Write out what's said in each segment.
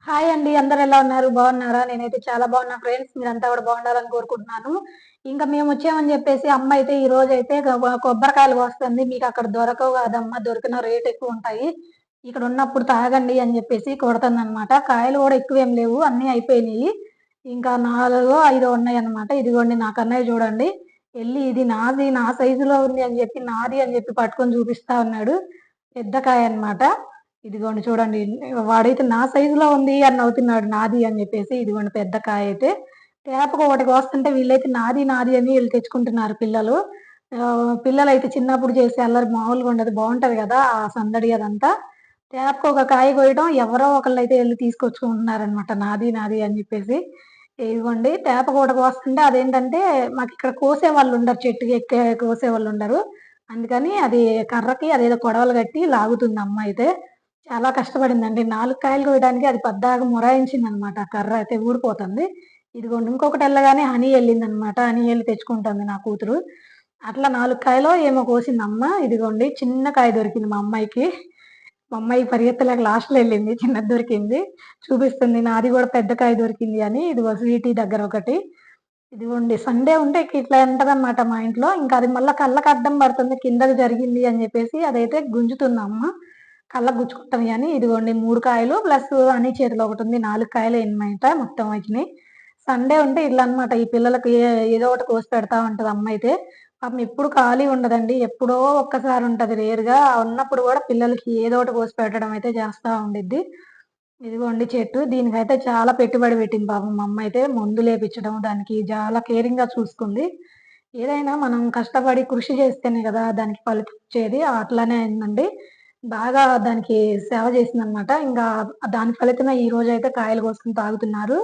Hi అండి. అందరూ ఎలా ఉన్నారు? బాగున్నారా? నేనైతే చాలా బాగున్నా ఫ్రెండ్స్. మీరంతా కూడా బాగుండాలని కోరుకుంటున్నాను. ఇంకా మేమొచ్చామని జెప్పేసి అమ్మ అయితే ఈ రోజైతే కొబ్బరికాయలు కోస్తుంది. మీకక్కడ దొరకవు కదమ్మా! దొరికినా రేట్ ఎక్కువుంటాయి. ఇక్కడున్నప్పుడు తాగండి అని జెప్పేసి కొడతందనమాట. కాయలు గూడా ఎక్కువేం లేవు. అన్నీ అయిపోయినియి. ఇంకా 4, 5 ఉన్నాయన్నమాట. ఇదిగోండి నా కన్నయ్య చూడండి. ఇది నాది, నా సైజులో ఉంది అని జెప్పి, నాది అని జెప్పి పట్టుకొని చూపిస్తా ఉన్నాడు. పెద్ద కాయన్నమాట. ఇదిగోండి చూడండి. వాడైతే నా సైజులో ఉంది అని నవ్వుతున్నాడు. నాది అని జెప్పేసి. ఇదిగోండి పెద్ద కాయయితే. తేపకు ఒకటి కోస్తుంటే వీళ్ళైతే నాది, నాది అని ఈళ్ళు తెచ్చుకుంటున్నారు పిల్లలు. పిల్లలైతే చిన్నప్పుడు చేసే అల్లరి మామూలుగా ఉండదు. బావుంటది గదా! ఆ సందడి అదంతా. తేపకు ఒక కాయ కోయడం ఎవరో ఒకళ్ళైతే ఎళ్లి తీసుకొచ్చుకుంటున్నారనమాట. నాది, నాది అని జెప్పేసి. ఇదిగోండి తేపకు ఒకటి కోస్తుంటే అదేంటంటే మాకిక్కడ కోసేవాళ్ళుండరు. చెట్టుకి ఎక్కే కోసేవాళ్ళుండరు. అందుకని అది కర్రకి అదేదో కొడవలి గట్టి లాగుతుంది అమ్మయితే. చాలా కష్టపడిందండి. 4 కాయలు కోయడానికి అది పద్దాక మొరాయించిందనమాట. ఆ కర్ర అయితే ఊడిపోతుంది. ఇదిగోండి ఇంకొకటెళ్ళగానే హనీ ఎళ్ళిందనమాట. హనీ ఎళ్లి తెచ్చుకుంటుంది నా కూతురు. అట్లా 4 కాయలో ఏమో కోసిందమ్మ. ఇదిగోండి చిన్న కాయ దొరికింది మా అమ్మాయికి. మా అమ్మాయి పరిగెత్తలేక లాస్ట్‌లో ఎళ్ళింది. చిన్నది దొరికింది. చూపిస్తుంది నాది గూడా పెద్ద కాయ దొరికింది అని. ఇదిగో స్వీటీ దగ్గర ఒకటి. ఇదిగోండి సండే ఉంటే ఇట్లా ఉంటదనమాట మా ఇంట్లో. ఇంకా అది మళ్ళా కళ్ళకి అడ్డం పడుతుంది. కిందకి జరిగింది అని జెప్పేసి అదైతే గుంజుతుంది అమ్మ. కళ్ళకు గుచ్చుకుంటది అని. ఇదిగోండి 3 కాయలు ప్లస్ హనీ చేతిలో ఒకటుంది. 4 కాయలయినమాట మొత్తం వచ్చినియి. సండే ఉంటే ఇట్లా అన్నమాట. ఈ పిల్లలకి ఏదో ఒకటి కోసి పెడతా ఉంటది అమ్మయితే. పాపం ఎప్పుడు ఖాళీ ఉండదండి. ఎప్పుడో ఒక్కసారి ఉంటది రేర్‌గా. ఉన్నప్పుడు గూడా పిల్లలకి ఏదో ఒకటి కోసి పెట్టడం అయితే చేస్తా ఉండిద్ది. ఇదిగోండి చెట్టు. దీనికైతే చాలా పెట్టుబడి పెట్టింది పాపం మా అమ్మయితే. మందులేపిచ్చడం, దానికి చాలా కేరింగ్‌గా చూసుకుంది. ఏదైనా మనం కష్టపడి కృషి చేస్తేనే గదా! దానికి ఫలితమిచ్చేది. అట్లనే అయిందండి. బాగా దానికి సేవ చేసిందనమాట. ఇంకా దాని ఫలితమే ఈరోజైతే కాయలు కోసుకొని తాగుతున్నారు.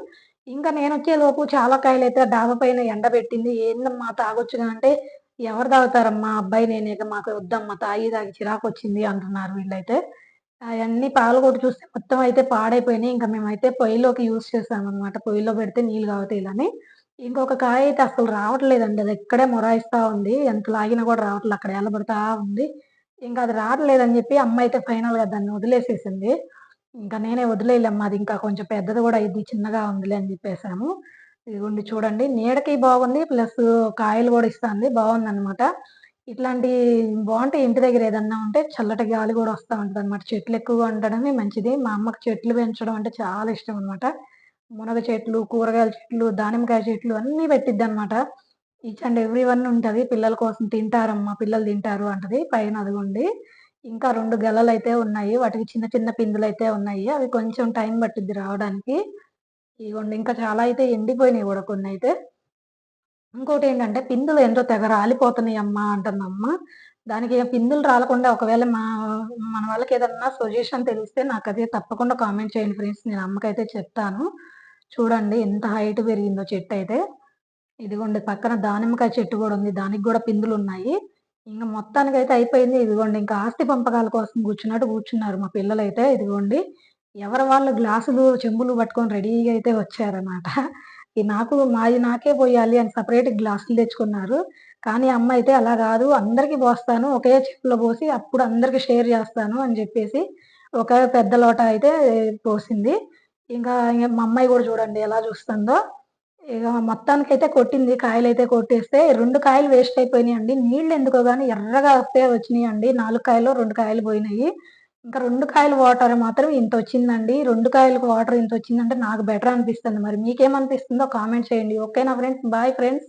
ఇంకా నేనొచ్చేలోపు చాలా కాయలైతే డాబా పైన ఎండబెట్టింది. "ఏందమ్మా తాగొచ్చుగా" అంటే, "ఎవరు తాగుతారమ్మా? అబ్బాయి నేనేగా మాకు వద్దమ్మా తాగి తాగి చిరాకొచ్చింది" అంటున్నారు వీళ్ళైతే. అయన్నీ పగలగొట్టి చూస్తే మొత్తం అయితే పాడైపోయినాయి. ఇంక మేమైతే పొయ్యిలోకి యూజ్ చేసామనమాట. పొయ్యిలో పెడితే నీళ్ళు కాగుతాయిలని. ఇంకొక కాయయితే అసలు రావట్లేదండి. అది ఇక్కడే మొరాయిస్తా ఉంది. ఎంత లాగినా కూడా రావట్లే. అక్కడ ఏళ్ళబడతా ఉంది. ఇంక అది రావట్లేదని చెప్పి అమ్మయితే ఫైనల్‌గా దాన్ని వదిలేసేసింది. ఇంక నేనే వదిలేయలేమ్మా అది ఇంకా కొంచెం పెద్దది గూడా అయ్యిద్ది. చిన్నగా ఉందిలే అని జెప్పేసాము. ఇదిగోండి చూడండి నీడకి బాగుంది. ప్లస్ కాయలు గూడా ఇస్తాంది. బావుందనమాట. ఇట్లాంటియి బావుంటాయి ఇంటి దగ్గర ఏదన్నా ఉంటే చల్లటి గాలి గూడా వస్తా ఉంటదనమాట. చెట్లు ఎక్కువగా ఉండడమే మంచిది. మా అమ్మకి చెట్లు పెంచడం అంటే చాలా ఇష్టమనమాట. మునగ చెట్లు, కూరగాయల చెట్లు, దానిమ్మకాయ చెట్లు అన్నీ పెట్టిద్దనమాట. ఈచ్ అండ్ ఎవ్రీ వన్ ఉంటది. పిల్లల కోసం తింటారమ్మా, పిల్లలు తింటారు అంటది. పైన అదిగోండి ఇంకా 2 గెలలైతే ఉన్నాయి. వాటికి చిన్న చిన్న పిందులైతే ఉన్నాయి. అవి కొంచెం టైం పట్టిద్ది రావడానికి. ఇగోండి ఇంకా చాలా అయితే ఎండిపోయినాయి గూడా కొన్నైతే. ఇంకోటేంటంటే పిందులు ఏంటో తెగ రాలిపోతున్నాయమ్మా అంటుందమ్మ. దానికి పిందులు రాలకుండా ఒకవేళ మన వాళ్ళకేదన్నా సొల్యూషన్ తెలిస్తే నాకది తప్పకుండా కామెంట్ చేయండి ఫ్రెండ్స్. నేను అమ్మకైతే చెప్తాను. చూడండి ఎంత హైట్ పెరిగిందో చెట్టయితే. ఇదిగోండి పక్కన దానిమ్మకాయ చెట్టు గూడా ఉంది. దానికి గూడా పిందులున్నాయి. ఇంక మొత్తానికైతే అయిపోయింది. ఇదిగోండి ఇంకా ఆస్తి పంపకాల కోసం కూర్చున్నట్టు కూర్చున్నారు మా పిల్లలైతే. ఇదిగోండి ఎవరి వాళ్ళు గ్లాసులు, చెంబులు పట్టుకొని రెడీగా అయితే వచ్చారనమాట. నాకు మాయి నాకే పోయాలి అని సెపరేట్ గ్లాసులు తెచ్చుకున్నారు. కానీ అమ్మ అయితే అలా గాదు అందరికి పోస్తాను. ఒకే చెంబులో పోసి అప్పుడు అందరికి షేర్ జేస్తాను అని జెప్పేసి ఒక పెద్ద లోటా అయితే పోసింది. ఇంగ మా అమ్మాయి గూడా చూడండి ఎలా చూస్తుందో. ఇగ మొత్తానికైతే కొట్టింది. కాయలైతే కొట్టేస్తే 2 కాయలు వేస్ట్ అయిపోయినాయండి. నీళ్ళెందుకో గాని ఎర్రగా వస్తే వచ్చినియండి. 4 కాయల్లో 2 కాయలు పోయినాయి. ఇంకా 2 కాయలు వాటర్ మాత్రం ఇంతొచ్చిందండి. 2 కాయలకు వాటర్ ఇంతొచ్చిందంటే నాకు బెటర్ అనిపిస్తుంది. మరి మీకేమనిపిస్తుందో కామెంట్ చేయండి. ఓకేనా ఫ్రెండ్స్? Bye friends.